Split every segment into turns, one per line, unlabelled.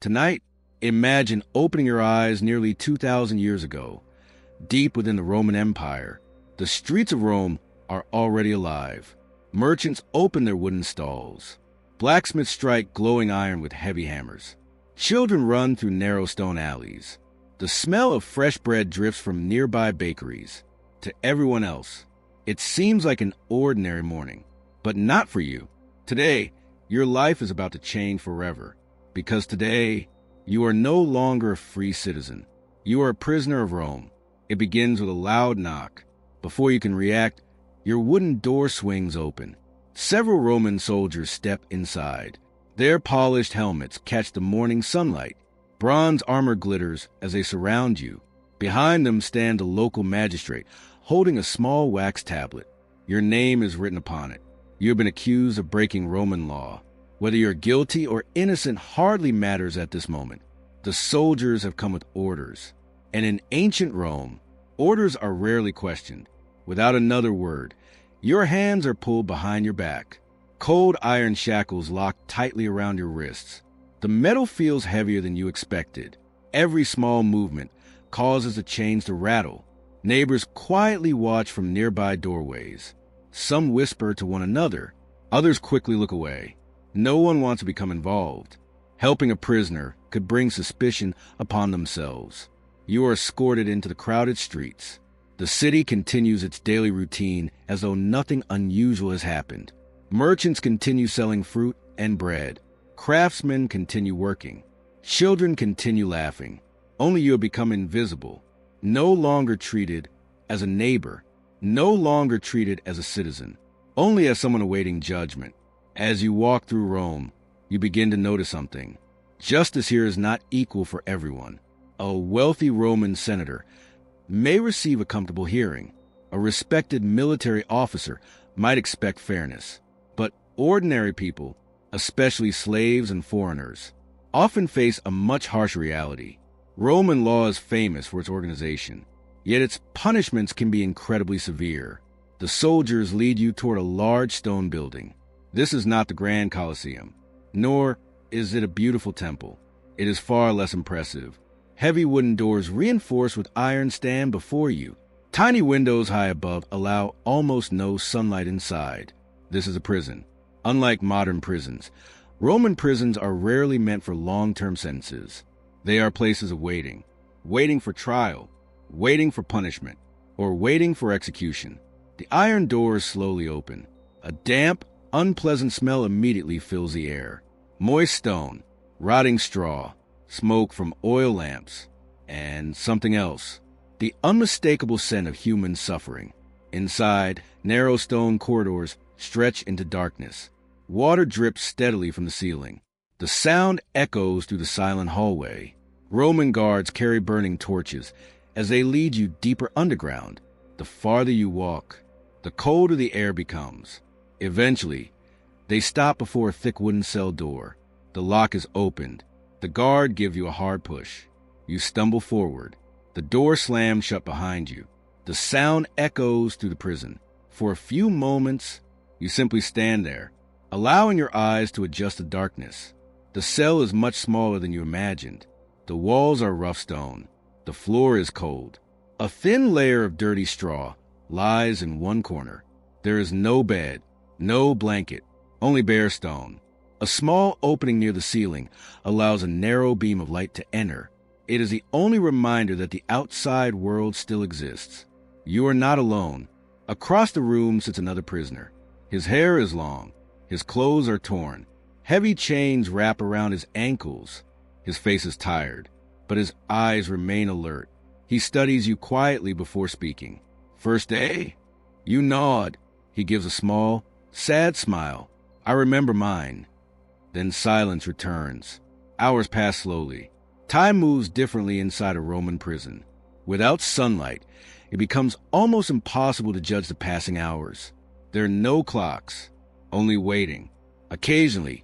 Tonight, imagine opening your eyes nearly 2,000 years ago, deep within the Roman Empire. The streets of Rome are already alive. Merchants open their wooden stalls. Blacksmiths strike glowing iron with heavy hammers. Children run through narrow stone alleys. The smell of fresh bread drifts from nearby bakeries. To everyone else, it seems like an ordinary morning. But not for you. Today, your life is about to change forever. Because today, you are no longer a free citizen. You are a prisoner of Rome. It begins with a loud knock. Before you can react, your wooden door swings open. Several Roman soldiers step inside. Their polished helmets catch the morning sunlight. Bronze armor glitters as they surround you. Behind them stand a local magistrate, holding a small wax tablet. Your name is written upon it. You have been accused of breaking Roman law. Whether you're guilty or innocent hardly matters at this moment. The soldiers have come with orders. And in ancient Rome, orders are rarely questioned. Without another word, your hands are pulled behind your back. Cold iron shackles lock tightly around your wrists. The metal feels heavier than you expected. Every small movement causes the chains to rattle. Neighbors quietly watch from nearby doorways. Some whisper to one another. Others quickly look away. No one wants to become involved. Helping a prisoner could bring suspicion upon themselves. You are escorted into the crowded streets. The city continues its daily routine as though nothing unusual has happened. Merchants continue selling fruit and bread. Craftsmen continue working. Children continue laughing. Only you have become invisible, no longer treated as a neighbor, no longer treated as a citizen, only as someone awaiting judgment. As you walk through Rome, you begin to notice something. Justice here is not equal for everyone. A wealthy Roman senator may receive a comfortable hearing. A respected military officer might expect fairness. But ordinary people, especially slaves and foreigners, often face a much harsher reality. Roman law is famous for its organization, yet its punishments can be incredibly severe. The soldiers lead you toward a large stone building. This is not the Grand Colosseum, nor is it a beautiful temple. It is far less impressive. Heavy wooden doors reinforced with iron stand before you. Tiny windows high above allow almost no sunlight inside. This is a prison. Unlike modern prisons, Roman prisons are rarely meant for long-term sentences. They are places of waiting. Waiting for trial, waiting for punishment, or waiting for execution. The iron doors slowly open. A damp, unpleasant smell immediately fills the air. Moist stone, rotting straw, smoke from oil lamps, and something else. The unmistakable scent of human suffering. Inside, narrow stone corridors stretch into darkness. Water drips steadily from the ceiling. The sound echoes through the silent hallway. Roman guards carry burning torches as they lead you deeper underground. The farther you walk, the colder the air becomes. Eventually, they stop before a thick wooden cell door. The lock is opened. The guard gives you a hard push. You stumble forward. The door slams shut behind you. The sound echoes through the prison. For a few moments, you simply stand there, allowing your eyes to adjust to darkness. The cell is much smaller than you imagined. The walls are rough stone. The floor is cold. A thin layer of dirty straw lies in one corner. There is no bed, no blanket, only bare stone. A small opening near the ceiling allows a narrow beam of light to enter. It is the only reminder that the outside world still exists. You are not alone. Across the room sits another prisoner. His hair is long. His clothes are torn. Heavy chains wrap around his ankles. His face is tired, but his eyes remain alert. He studies you quietly before speaking. First day? You nod. He gives a small, sad smile. I remember mine. Then silence returns. Hours pass slowly. Time moves differently inside a Roman prison. Without sunlight, it becomes almost impossible to judge the passing hours. There are no clocks, only waiting. Occasionally,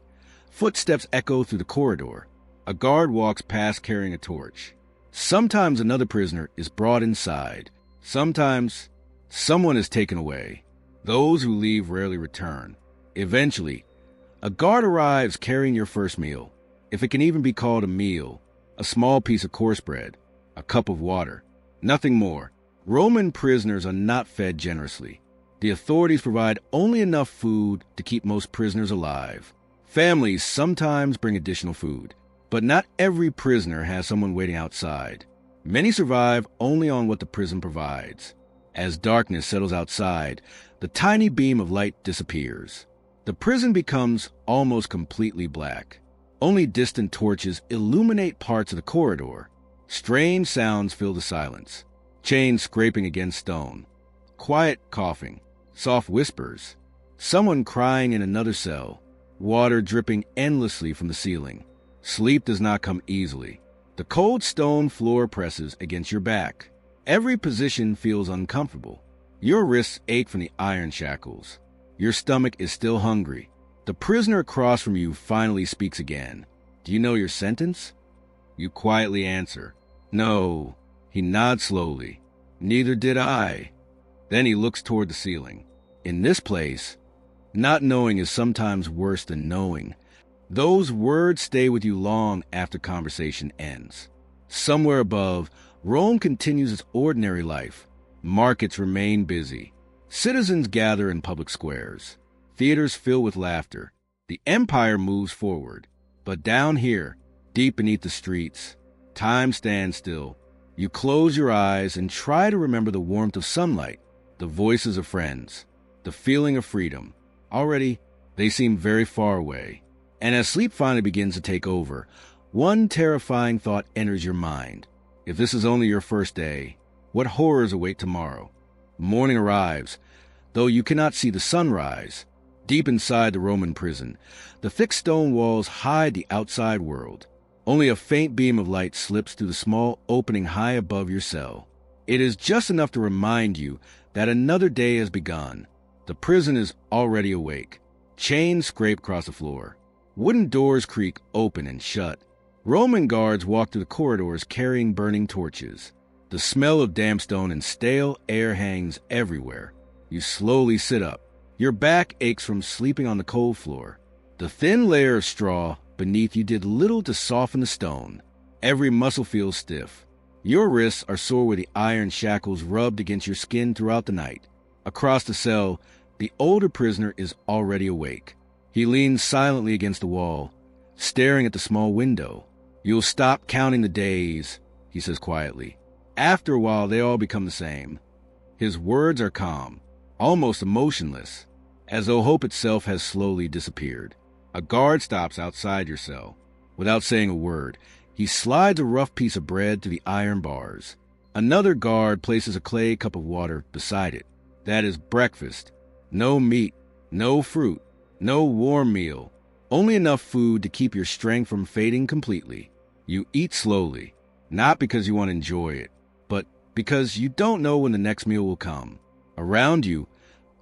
footsteps echo through the corridor. A guard walks past carrying a torch. Sometimes another prisoner is brought inside. Sometimes someone is taken away. Those who leave rarely return. Eventually, a guard arrives carrying your first meal. if it can even be called a meal, a small piece of coarse bread, a cup of water, nothing more. Roman prisoners are not fed generously. The authorities provide only enough food to keep most prisoners alive. Families sometimes bring additional food, but not every prisoner has someone waiting outside. Many survive only on what the prison provides. As darkness settles outside, the tiny beam of light disappears. The prison becomes almost completely black. Only distant torches illuminate parts of the corridor. Strange sounds fill the silence. Chains scraping against stone. Quiet coughing. Soft whispers. Someone crying in another cell. Water dripping endlessly from the ceiling. Sleep does not come easily. The cold stone floor presses against your back. Every position feels uncomfortable. Your wrists ache from the iron shackles. Your stomach is still hungry. The prisoner across from you finally speaks again. Do you know your sentence? You quietly answer, "No." He nods slowly. "Neither did I." Then he looks toward the ceiling. In this place, not knowing is sometimes worse than knowing. Those words stay with you long after conversation ends. Somewhere above, Rome continues its ordinary life. Markets remain busy. Citizens gather in public squares. Theaters fill with laughter. The empire moves forward. But down here, deep beneath the streets, time stands still. You close your eyes and try to remember the warmth of sunlight, the voices of friends, the feeling of freedom. Already, they seem very far away. And as sleep finally begins to take over, one terrifying thought enters your mind. If this is only your first day, what horrors await tomorrow? Morning arrives, though you cannot see the sunrise. Deep inside the Roman prison, the thick stone walls hide the outside world. Only a faint beam of light slips through the small opening high above your cell. It is just enough to remind you that another day has begun. The prison is already awake. Chains scrape across the floor. Wooden doors creak open and shut. Roman guards walk through the corridors carrying burning torches. The smell of damp stone and stale air hangs everywhere. You slowly sit up. Your back aches from sleeping on the cold floor. The thin layer of straw beneath you did little to soften the stone. Every muscle feels stiff. Your wrists are sore where the iron shackles rubbed against your skin throughout the night. Across the cell, the older prisoner is already awake. He leans silently against the wall, staring at the small window. "You'll stop counting the days," he says quietly. "After a while, they all become the same." His words are calm, almost emotionless, as though hope itself has slowly disappeared. A guard stops outside your cell. Without saying a word, he slides a rough piece of bread to the iron bars. Another guard places a clay cup of water beside it. That is breakfast. No meat, no fruit, no warm meal, only enough food to keep your strength from fading completely. You eat slowly, not because you want to enjoy it, but because you don't know when the next meal will come. Around you,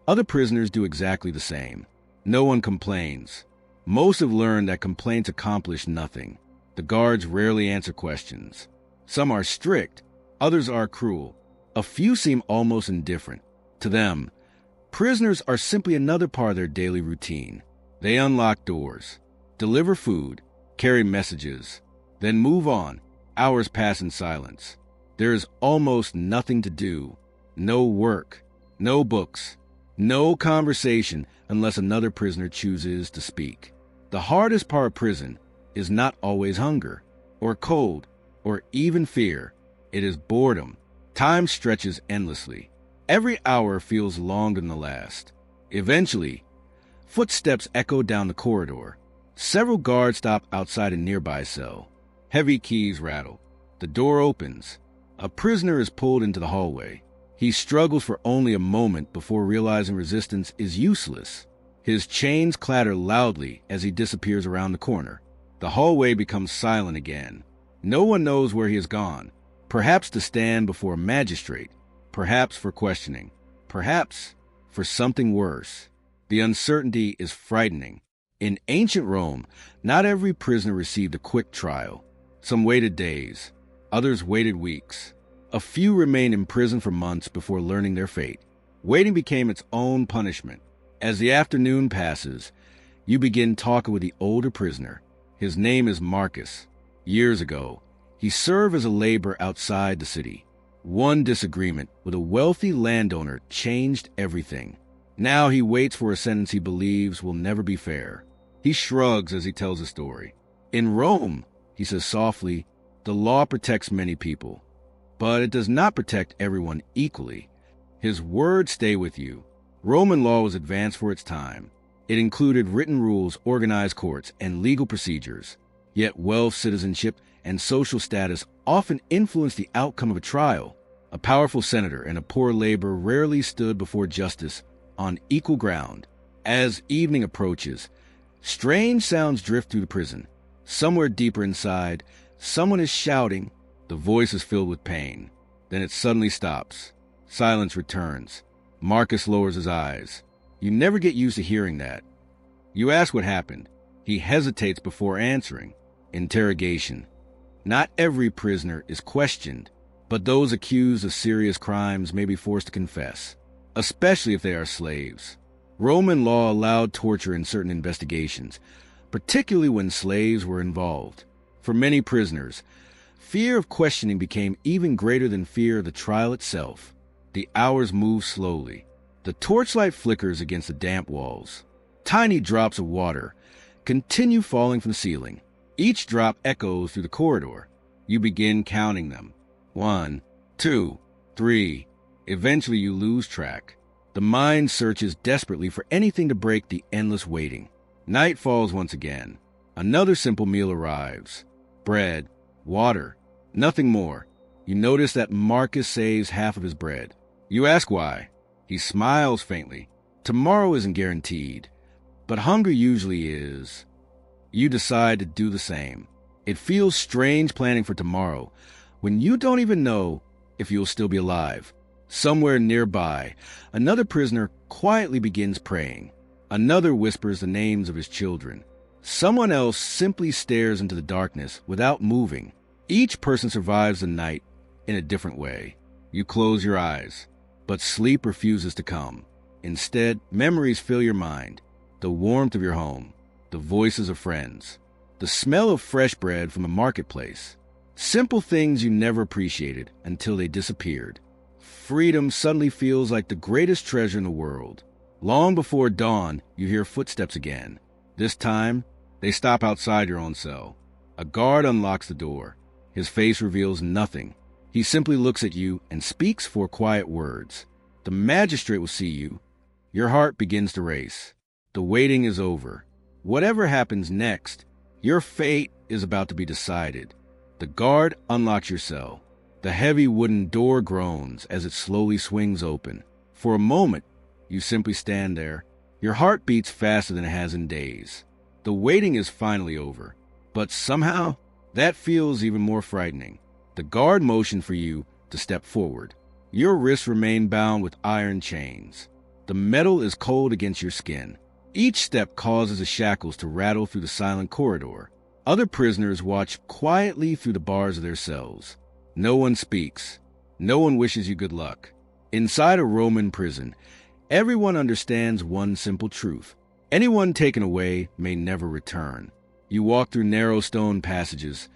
other prisoners do exactly the same. No one complains. Most have learned that complaints accomplish nothing. The guards rarely answer questions. Some are strict, others are cruel. A few seem almost indifferent. To them, prisoners are simply another part of their daily routine. They unlock doors, deliver food, carry messages, then move on. Hours pass in silence. There is almost nothing to do. No work, no books, no conversation unless another prisoner chooses to speak. The hardest part of prison is not always hunger, or cold, or even fear. It is boredom. Time stretches endlessly. Every hour feels longer than the last. Eventually, footsteps echo down the corridor. Several guards stop outside a nearby cell. Heavy keys rattle. The door opens. A prisoner is pulled into the hallway. He struggles for only a moment before realizing resistance is useless. His chains clatter loudly as he disappears around the corner. The hallway becomes silent again. No one knows where he has gone. Perhaps to stand before a magistrate. Perhaps for questioning. Perhaps for something worse. The uncertainty is frightening. In ancient Rome, not every prisoner received a quick trial. Some waited days. Others waited weeks. A few remained in prison for months before learning their fate. Waiting became its own punishment. As the afternoon passes, you begin talking with the older prisoner. His name is Marcus. Years ago, he served as a laborer outside the city. One disagreement with a wealthy landowner changed everything. Now he waits for a sentence he believes will never be fair. He shrugs as he tells the story. In Rome, he says softly, the law protects many people, but it does not protect everyone equally. His words stay with you. Roman law was advanced for its time. It included written rules, organized courts, and legal procedures. Yet wealth, citizenship, and social status often influenced the outcome of a trial. A powerful senator and a poor laborer rarely stood before justice on equal ground. As evening approaches, strange sounds drift through the prison. Somewhere deeper inside, someone is shouting. The voice is filled with pain. Then it suddenly stops. Silence returns. Marcus lowers his eyes. You never get used to hearing that. You ask what happened. He hesitates before answering. Interrogation. Not every prisoner is questioned, but those accused of serious crimes may be forced to confess, especially if they are slaves. Roman law allowed torture in certain investigations, particularly when slaves were involved. For many prisoners, fear of questioning became even greater than fear of the trial itself. The hours move slowly. The torchlight flickers against the damp walls. Tiny drops of water continue falling from the ceiling. Each drop echoes through the corridor. You begin counting them. 1, 2, 3. Eventually you lose track. The mind searches desperately for anything to break the endless waiting. Night falls once again. Another simple meal arrives. Bread, water, nothing more. You notice that Marcus saves half of his bread. You ask why. He smiles faintly. Tomorrow isn't guaranteed, but hunger usually is. You decide to do the same. It feels strange planning for tomorrow when you don't even know if you'll still be alive. Somewhere nearby, another prisoner quietly begins praying. Another whispers the names of his children. Someone else simply stares into the darkness without moving. Each person survives the night in a different way. You close your eyes, but sleep refuses to come. Instead, memories fill your mind. The warmth of your home, the voices of friends, the smell of fresh bread from a marketplace. Simple things you never appreciated until they disappeared. Freedom suddenly feels like the greatest treasure in the world. Long before dawn, you hear footsteps again. This time, they stop outside your own cell. A guard unlocks the door. His face reveals nothing. He simply looks at you and speaks 4 quiet words. The magistrate will see you. Your heart begins to race. The waiting is over. Whatever happens next, your fate is about to be decided. The guard unlocks your cell. The heavy wooden door groans as it slowly swings open. For a moment, you simply stand there. Your heart beats faster than it has in days. The waiting is finally over. But somehow, that feels even more frightening. The guard motioned for you to step forward. Your wrists remain bound with iron chains. The metal is cold against your skin. Each step causes the shackles to rattle through the silent corridor. Other prisoners watch quietly through the bars of their cells. No one speaks. No one wishes you good luck. Inside a Roman prison, everyone understands one simple truth. Anyone taken away may never return. You walk through narrow stone passages,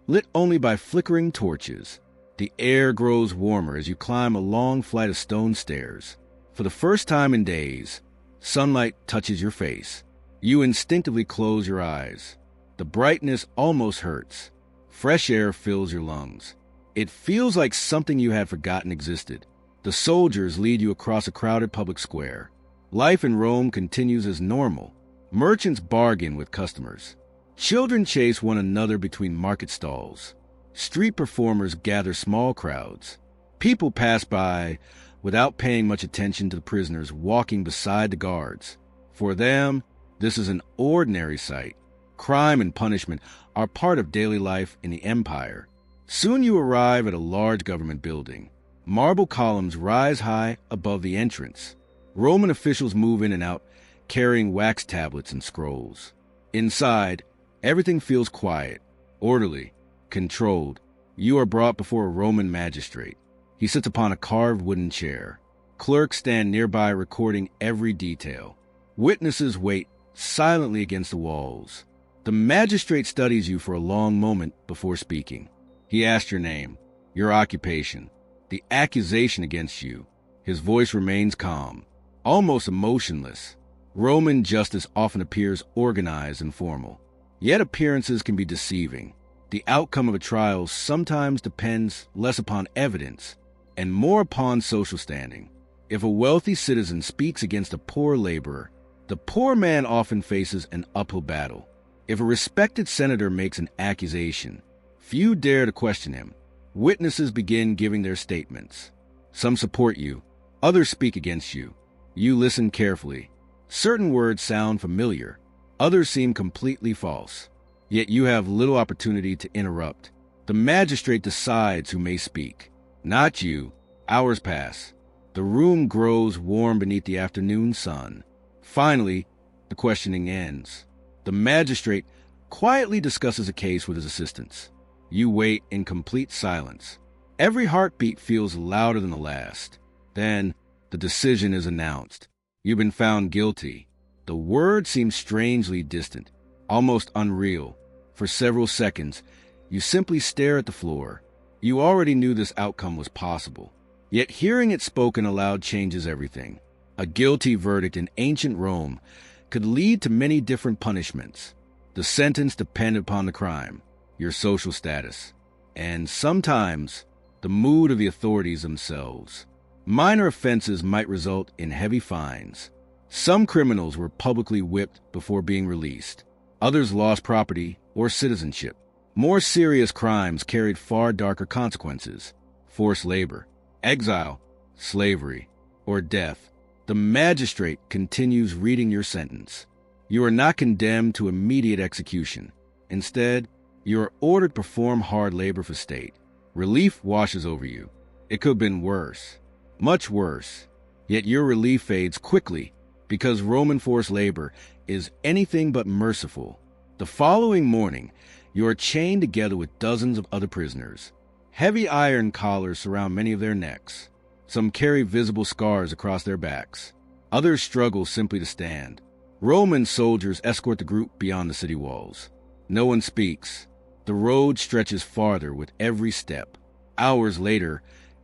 lit only by flickering torches. The air grows warmer as you climb a long flight of stone stairs. For the first time in days, sunlight touches your face. You instinctively close your eyes. The brightness almost hurts. Fresh air fills your lungs. It feels like something you had forgotten existed. The soldiers lead you across a crowded public square. Life in Rome continues as normal. Merchants bargain with customers. Children chase one another between market stalls. Street performers gather small crowds. People pass by without paying much attention to the prisoners walking beside the guards. For them, this is an ordinary sight. Crime and punishment are part of daily life in the empire. Soon you arrive at a large government building. Marble columns rise high above the entrance. Roman officials move in and out, carrying wax tablets and scrolls. Inside, everything feels quiet, orderly, controlled. You are brought before a Roman magistrate. He sits upon a carved wooden chair. Clerks stand nearby recording every detail. Witnesses wait silently against the walls. The magistrate studies you for a long moment before speaking. He asks your name, your occupation, the accusation against you. His voice remains calm, almost emotionless. Roman justice often appears organized and formal, yet appearances can be deceiving. The outcome of a trial sometimes depends less upon evidence and more upon social standing. If a wealthy citizen speaks against a poor laborer, the poor man often faces an uphill battle. If a respected senator makes an accusation, few dare to question him. Witnesses begin giving their statements. Some support you, others speak against you. You listen carefully. Certain words sound familiar, others seem completely false. Yet you have little opportunity to interrupt. The magistrate decides who may speak. Not you. Hours pass. The room grows warm beneath the afternoon sun. Finally, the questioning ends. The magistrate quietly discusses a case with his assistants. You wait in complete silence. Every heartbeat feels louder than the last. Then, the decision is announced. You've been found guilty. The word seems strangely distant, almost unreal. For several seconds, you simply stare at the floor. You already knew this outcome was possible. Yet hearing it spoken aloud changes everything. A guilty verdict in ancient Rome could lead to many different punishments. The sentence depended upon the crime, your social status, and sometimes the mood of the authorities themselves. Minor offenses might result in heavy fines. Some criminals were publicly whipped before being released. Others lost property or citizenship. More serious crimes carried far darker consequences: forced labor, exile, slavery, or death. The magistrate continues reading your sentence. You are not condemned to immediate execution. Instead, you are ordered to perform hard labor for state. Relief washes over you. It could have been worse, much worse. Yet your relief fades quickly because Roman forced labor is anything but merciful. The following morning, you are chained together with dozens of other prisoners. Heavy iron collars surround many of their necks. Some carry visible scars across their backs. Others struggle simply to stand. Roman soldiers escort the group beyond the city walls. No one speaks. The road stretches farther with every step. Hours later,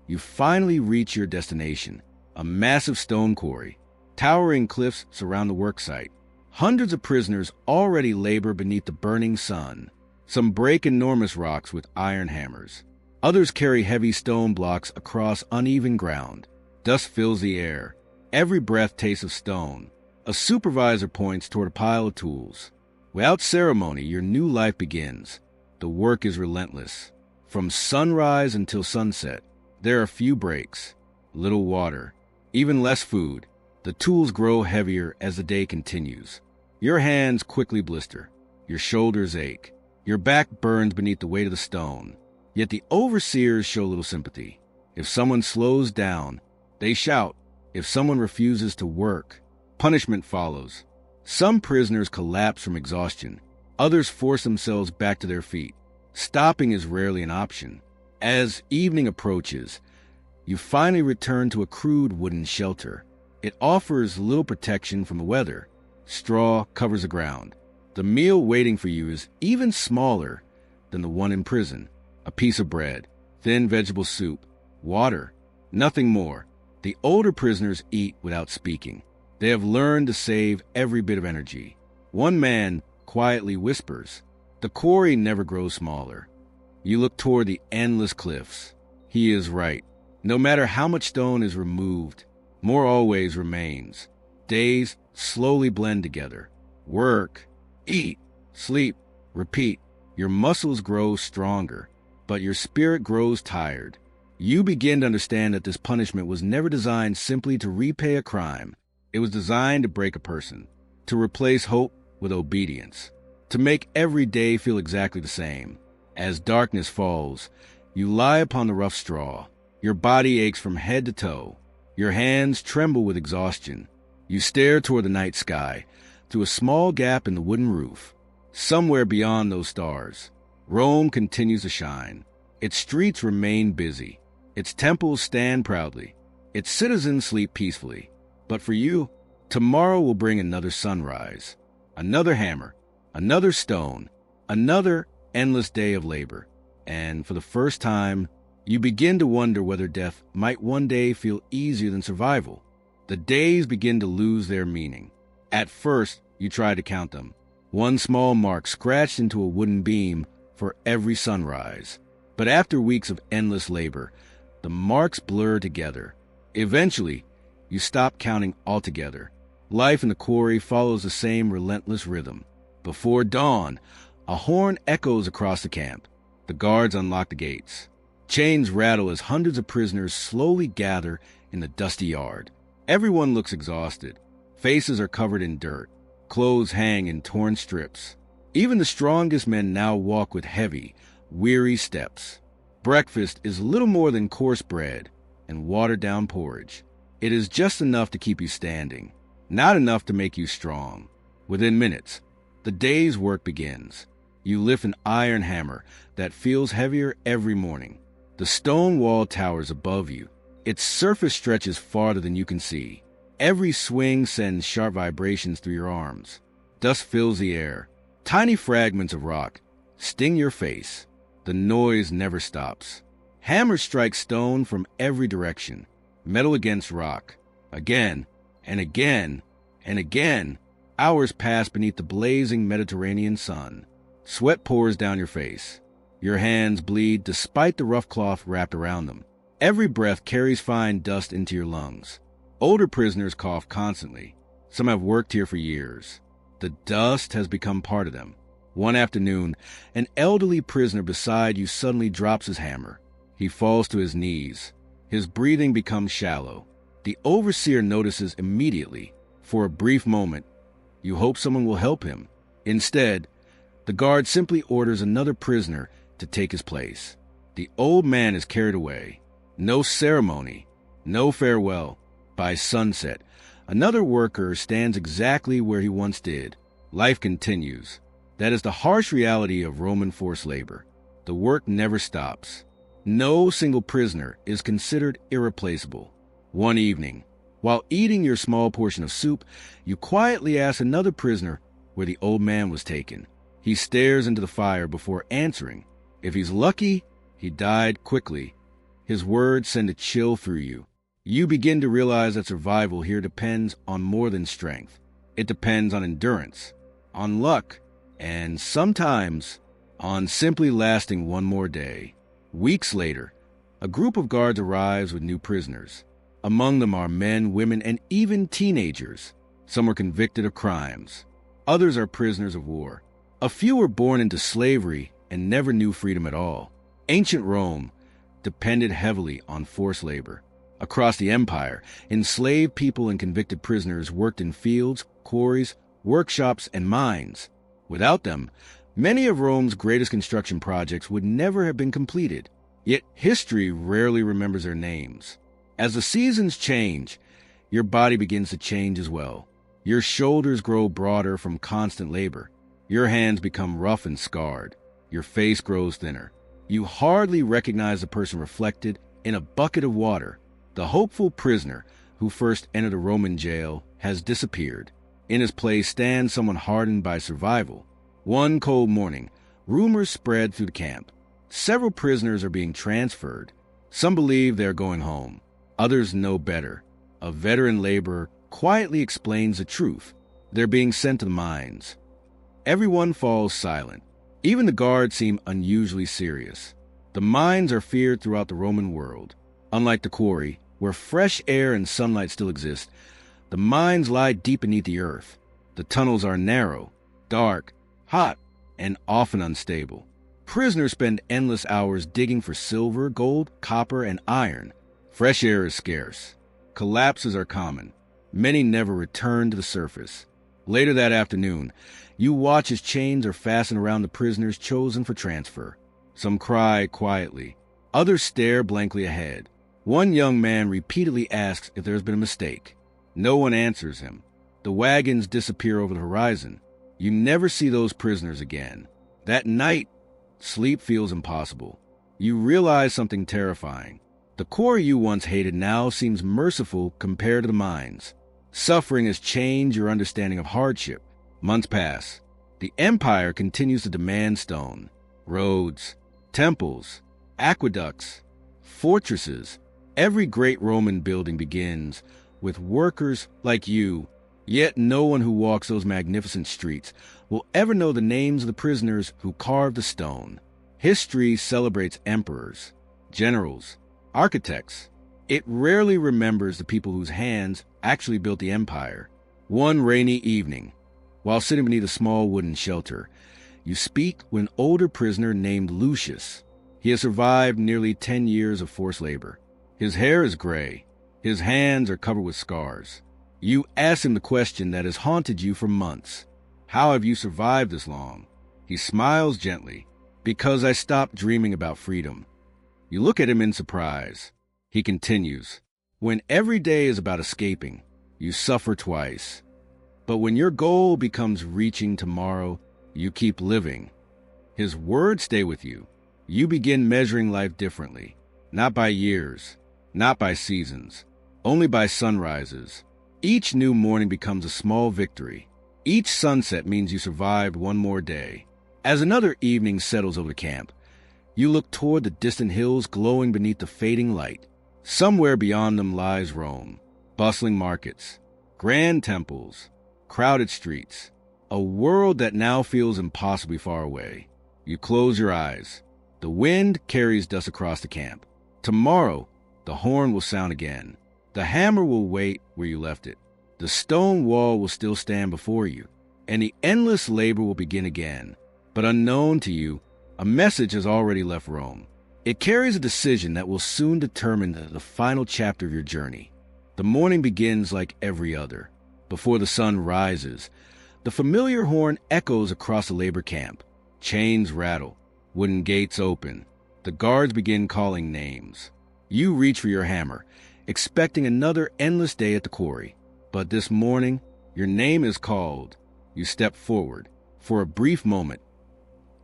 you finally reach your destination, a massive stone quarry. Towering cliffs surround the worksite. Hundreds of prisoners already labor beneath the burning sun. Some break enormous rocks with iron hammers. Others carry heavy stone blocks across uneven ground. Dust fills the air. Every breath tastes of stone. A supervisor points toward a pile of tools. Without ceremony, your new life begins. The work is relentless. From sunrise until sunset, there are few breaks, little water, even less food. The tools grow heavier as the day continues. Your hands quickly blister. Your shoulders ache. Your back burns beneath the weight of the stone. Yet the overseers show little sympathy. If someone slows down, they shout. If someone refuses to work, punishment follows. Some prisoners collapse from exhaustion. Others force themselves back to their feet. Stopping is rarely an option. As evening approaches, you finally return to a crude wooden shelter. It offers little protection from the weather. Straw covers the ground. The meal waiting for you is even smaller than the one in prison. A piece of bread, thin vegetable soup, water, nothing more. The older prisoners eat without speaking. They have learned to save every bit of energy. One man quietly whispers, "The quarry never grows smaller." You look toward the endless cliffs. He is right. No matter how much stone is removed, more always remains. Days slowly blend together. Work, eat, sleep, repeat. Your muscles grow stronger, but your spirit grows tired. You begin to understand that this punishment was never designed simply to repay a crime. It was designed to break a person, to replace hope with obedience, to make every day feel exactly the same. As darkness falls, you lie upon the rough straw. Your body aches from head to toe. Your hands tremble with exhaustion. You stare toward the night sky, through a small gap in the wooden roof. Somewhere beyond those stars, Rome continues to shine. Its streets remain busy. Its temples stand proudly. Its citizens sleep peacefully. But for you, tomorrow will bring another sunrise, another hammer, Another stone, another endless day of labor. And for the first time, you begin to wonder whether death might one day feel easier than survival. The days begin to lose their meaning. At first, you try to count them. One small mark scratched into a wooden beam for every sunrise. But after weeks of endless labor, the marks blur together. Eventually, you stop counting altogether. Life in the quarry follows the same relentless rhythm. Before dawn, a horn echoes across the camp. The guards unlock the gates. Chains rattle as hundreds of prisoners slowly gather in the dusty yard. Everyone looks exhausted. Faces are covered in dirt. Clothes hang in torn strips. Even the strongest men now walk with heavy, weary steps. Breakfast is little more than coarse bread and watered-down porridge. It is just enough to keep you standing, not enough to make you strong. Within minutes, the day's work begins. You lift an iron hammer that feels heavier every morning. The stone wall towers above you. Its surface stretches farther than you can see. Every swing sends sharp vibrations through your arms. Dust fills the air. Tiny fragments of rock sting your face. The noise never stops. Hammers strike stone from every direction. Metal against rock. Again, and again, and again. Hours pass beneath the blazing Mediterranean sun. Sweat pours down your face. Your hands bleed despite the rough cloth wrapped around them. Every breath carries fine dust into your lungs. Older prisoners cough constantly. Some have worked here for years. The dust has become part of them. One afternoon, an elderly prisoner beside you suddenly drops his hammer. He falls to his knees. His breathing becomes shallow. The overseer notices immediately. For a brief moment, you hope someone will help him. Instead, the guard simply orders another prisoner to take his place. The old man is carried away. No ceremony, no farewell. By sunset, another worker stands exactly where he once did. Life continues. That is the harsh reality of Roman forced labor. The work never stops. No single prisoner is considered irreplaceable. One evening, while eating your small portion of soup, you quietly ask another prisoner where the old man was taken. He stares into the fire before answering. If he's lucky, he died quickly. His words send a chill through you. You begin to realize that survival here depends on more than strength. It depends on endurance, on luck, and sometimes on simply lasting one more day. Weeks later, a group of guards arrives with new prisoners. Among them are men, women, and even teenagers. Some were convicted of crimes. Others are prisoners of war. A few were born into slavery and never knew freedom at all. Ancient Rome depended heavily on forced labor. Across the empire, enslaved people and convicted prisoners worked in fields, quarries, workshops, and mines. Without them, many of Rome's greatest construction projects would never have been completed. Yet history rarely remembers their names. As the seasons change, your body begins to change as well. Your shoulders grow broader from constant labor. Your hands become rough and scarred. Your face grows thinner. You hardly recognize the person reflected in a bucket of water. The hopeful prisoner who first entered a Roman jail has disappeared. In his place stands someone hardened by survival. One cold morning, rumors spread through the camp. Several prisoners are being transferred. Some believe they are going home. Others know better. A veteran laborer quietly explains the truth. They're being sent to the mines. Everyone falls silent. Even the guards seem unusually serious. The mines are feared throughout the Roman world. Unlike the quarry, where fresh air and sunlight still exist, the mines lie deep beneath the earth. The tunnels are narrow, dark, hot, and often unstable. Prisoners spend endless hours digging for silver, gold, copper, and iron. Fresh air is scarce. Collapses are common. Many never return to the surface. Later that afternoon, you watch as chains are fastened around the prisoners chosen for transfer. Some cry quietly. Others stare blankly ahead. One young man repeatedly asks if there has been a mistake. No one answers him. The wagons disappear over the horizon. You never see those prisoners again. That night, sleep feels impossible. You realize something terrifying. The quarry you once hated now seems merciful compared to the mines. Suffering has changed your understanding of hardship. Months pass. The empire continues to demand stone, roads, temples, aqueducts, fortresses. Every great Roman building begins with workers like you, yet no one who walks those magnificent streets will ever know the names of the prisoners who carved the stone. History celebrates emperors, generals, architects. It rarely remembers the people whose hands actually built the empire. One rainy evening, while sitting beneath a small wooden shelter, you speak with an older prisoner named Lucius. He has survived nearly 10 years of forced labor. His hair is gray. His hands are covered with scars. You ask him the question that has haunted you for months. How have you survived this long? He smiles gently. Because I stopped dreaming about freedom. You look at him in surprise. He continues. When every day is about escaping, you suffer twice. But when your goal becomes reaching tomorrow, you keep living. His words stay with you. You begin measuring life differently. Not by years, not by seasons, only by sunrises. Each new morning becomes a small victory. Each sunset means you survived one more day. As another evening settles over the camp, you look toward the distant hills glowing beneath the fading light. Somewhere beyond them lies Rome, bustling markets, grand temples, crowded streets, a world that now feels impossibly far away. You close your eyes. The wind carries dust across the camp. Tomorrow, the horn will sound again. The hammer will wait where you left it. The stone wall will still stand before you, and the endless labor will begin again. But unknown to you, a message has already left Rome. It carries a decision that will soon determine the final chapter of your journey. The morning begins like every other. Before the sun rises, the familiar horn echoes across the labor camp. Chains rattle, wooden gates open. The guards begin calling names. You reach for your hammer, expecting another endless day at the quarry. But this morning, your name is called. You step forward. For a brief moment,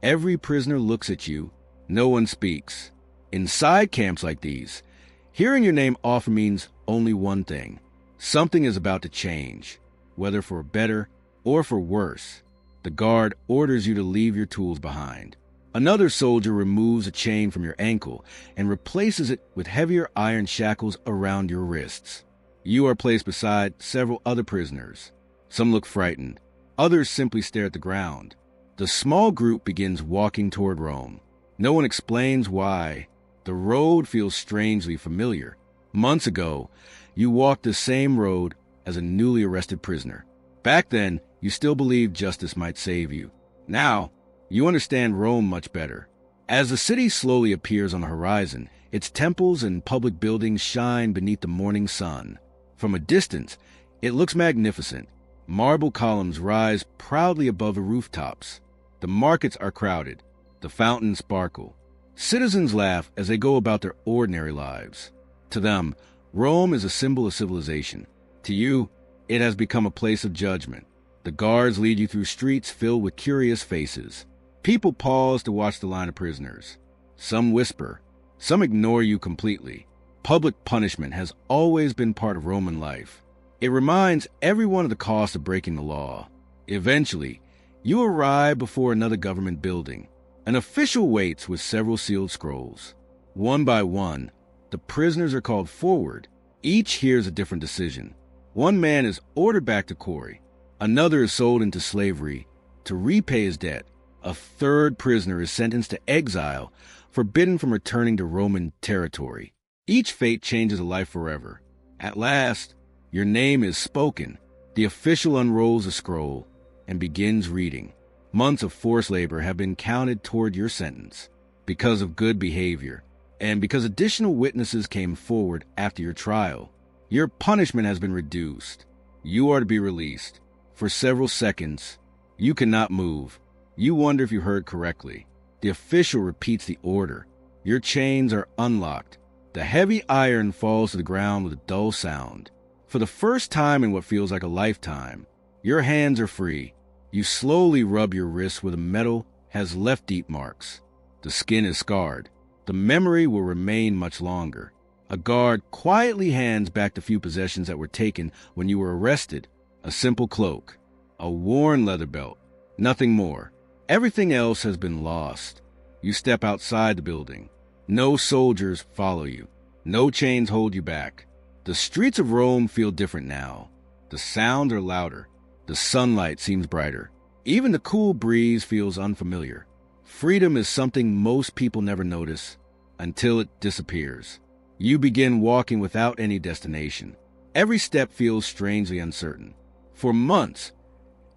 every prisoner looks at you. No one speaks. Inside camps like these, hearing your name often means only one thing. Something is about to change, whether for better or for worse. The guard orders you to leave your tools behind. Another soldier removes a chain from your ankle and replaces it with heavier iron shackles around your wrists. You are placed beside several other prisoners. Some look frightened. Others simply stare at the ground. The small group begins walking toward Rome. No one explains why. The road feels strangely familiar. Months ago, you walked the same road as a newly arrested prisoner. Back then, you still believed justice might save you. Now, you understand Rome much better. As the city slowly appears on the horizon, its temples and public buildings shine beneath the morning sun. From a distance, it looks magnificent. Marble columns rise proudly above the rooftops. The markets are crowded. The fountains sparkle. Citizens laugh as they go about their ordinary lives. To them, Rome is a symbol of civilization. To you, it has become a place of judgment. The guards lead you through streets filled with curious faces. People pause to watch the line of prisoners. Some whisper. Some ignore you completely. Public punishment has always been part of Roman life. It reminds everyone of the cost of breaking the law. Eventually, you arrive before another government building. An official waits with several sealed scrolls. One by one, the prisoners are called forward. Each hears a different decision. One man is ordered back to quarry. Another is sold into slavery to repay his debt. A third prisoner is sentenced to exile, forbidden from returning to Roman territory. Each fate changes a life forever. At last, your name is spoken. The official unrolls a scroll and begins reading. Months of forced labor have been counted toward your sentence because of good behavior and because additional witnesses came forward after your trial. Your punishment has been reduced. You are to be released. For several seconds, you cannot move. You wonder if you heard correctly. The official repeats the order. Your chains are unlocked. The heavy iron falls to the ground with a dull sound. For the first time in what feels like a lifetime, your hands are free. You slowly rub your wrists where the metal has left deep marks. The skin is scarred. The memory will remain much longer. A guard quietly hands back the few possessions that were taken when you were arrested. A simple cloak, a worn leather belt, Nothing more. Everything else has been lost. You step outside the building. No soldiers follow you. No chains hold you back. The streets of Rome feel different now. The sounds are louder. The sunlight seems brighter. Even the cool breeze feels unfamiliar. Freedom is something most people never notice until it disappears. You begin walking without any destination. Every step feels strangely uncertain. For months,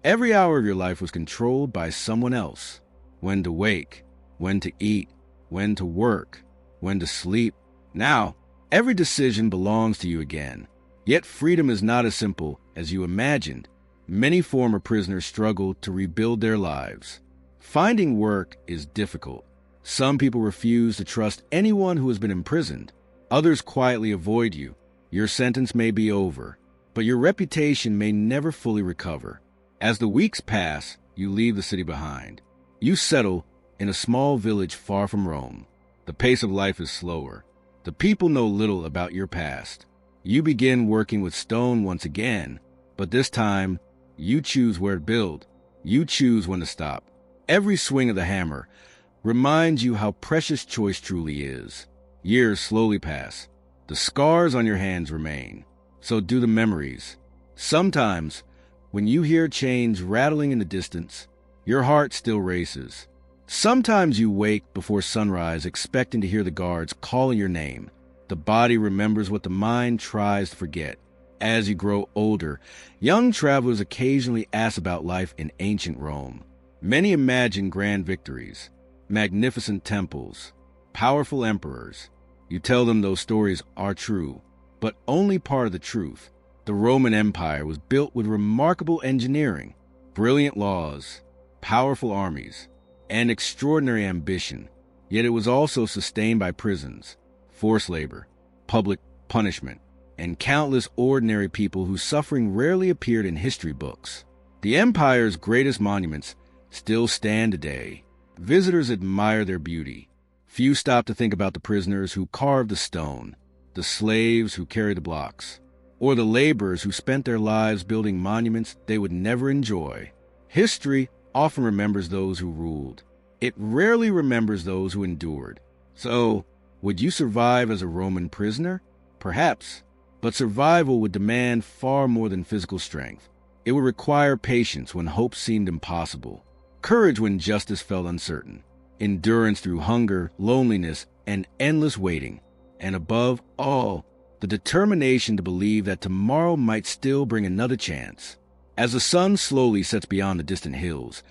every hour of your life was controlled by someone else. When to wake, when to eat, when to work, when to sleep. Now, every decision belongs to you again. Yet freedom is not as simple as you imagined. Many former prisoners struggle to rebuild their lives. Finding work is difficult. Some people refuse to trust anyone who has been imprisoned. Others quietly avoid you. Your sentence may be over, but your reputation may never fully recover. As the weeks pass, you leave the city behind. You settle in a small village far from Rome. The pace of life is slower. The people know little about your past. You begin working with stone once again, but this time, you choose where to build. You choose when to stop. Every swing of the hammer reminds you how precious choice truly is. Years slowly pass. The scars on your hands remain. So do the memories. Sometimes, when you hear chains rattling in the distance, your heart still races. Sometimes you wake before sunrise expecting to hear the guards calling your name. The body remembers what the mind tries to forget. As you grow older, young travelers occasionally ask about life in ancient Rome. Many imagine grand victories, magnificent temples, powerful emperors. You tell them those stories are true, but only part of the truth. The Roman Empire was built with remarkable engineering, brilliant laws, powerful armies, and extraordinary ambition. Yet it was also sustained by prisons, forced labor, public punishment, and countless ordinary people whose suffering rarely appeared in history books. The empire's greatest monuments still stand today. Visitors admire their beauty. Few stop to think about the prisoners who carved the stone, the slaves who carried the blocks, or the laborers who spent their lives building monuments they would never enjoy. History often remembers those who ruled. It rarely remembers those who endured. So, would you survive as a Roman prisoner? Perhaps. But survival would demand far more than physical strength. It would require patience when hope seemed impossible, courage when justice felt uncertain, endurance through hunger, loneliness, and endless waiting, and above all, the determination to believe that tomorrow might still bring another chance. As the sun slowly sets beyond the distant hills,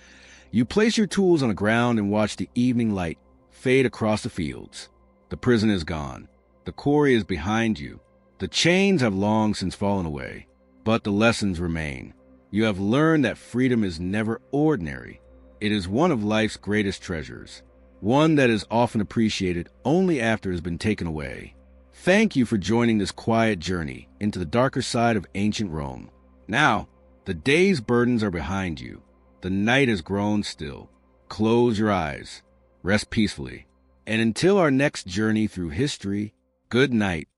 you place your tools on the ground and watch the evening light fade across the fields. The prison is gone. The quarry is behind you. The chains have long since fallen away, but the lessons remain. You have learned that freedom is never ordinary. It is one of life's greatest treasures, one that is often appreciated only after it has been taken away. Thank you for joining this quiet journey into the darker side of ancient Rome. Now, the day's burdens are behind you. The night has grown still. Close your eyes. Rest peacefully. And until our next journey through history, good night.